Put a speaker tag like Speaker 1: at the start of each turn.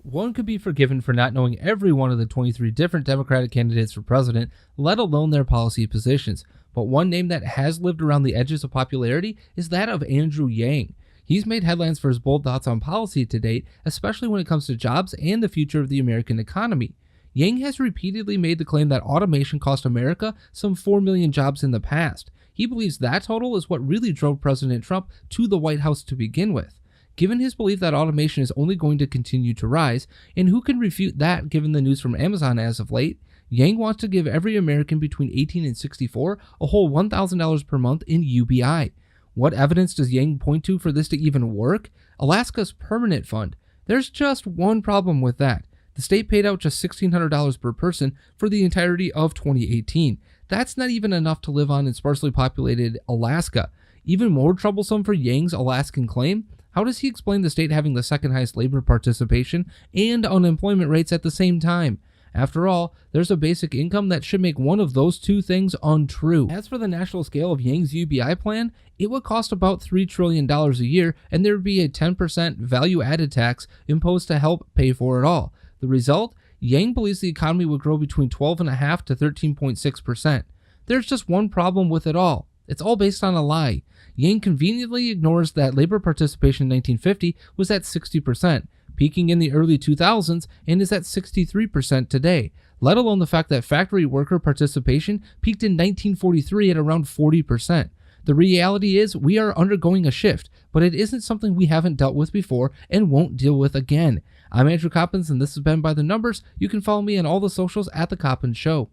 Speaker 1: One could be forgiven for not knowing every one of the 23 different Democratic candidates for president, let alone their policy positions. But one name that has lived around the edges of popularity is that of Andrew Yang. He's made headlines for his bold thoughts on policy to date, especially when it comes to jobs and the future of the American economy. Yang has repeatedly made the claim that automation cost America some 4 million jobs in the past. He believes that total is what really drove President Trump to the White House to begin with. Given his belief that automation is only going to continue to rise, and who can refute that given the news from Amazon as of late, Yang wants to give every American between 18 and 64 a whole $1,000 per month in UBI. What evidence does Yang point to for this to even work? Alaska's permanent fund. There's just one problem with that. The state paid out just $1,600 per person for the entirety of 2018. That's not even enough to live on in sparsely populated Alaska. Even more troublesome for Yang's Alaskan claim, how does he explain the state having the second highest labor participation and unemployment rates at the same time? After all, there's a basic income that should make one of those two things untrue. As for the national scale of Yang's UBI plan, it would cost about $3 trillion a year, and there would be a 10% value-added tax imposed to help pay for it all. The result? Yang believes the economy would grow between 12.5% to 13.6%. There's just one problem with it all. It's all based on a lie. Yang conveniently ignores that labor participation in 1950 was at 60%, peaking in the early 2000s, and is at 63% today, let alone the fact that factory worker participation peaked in 1943 at around 40%. The reality is we are undergoing a shift, but it isn't something we haven't dealt with before and won't deal with again. I'm Andrew Coppins, and this has been By the Numbers. You can follow me on all the socials at The Coppins Show.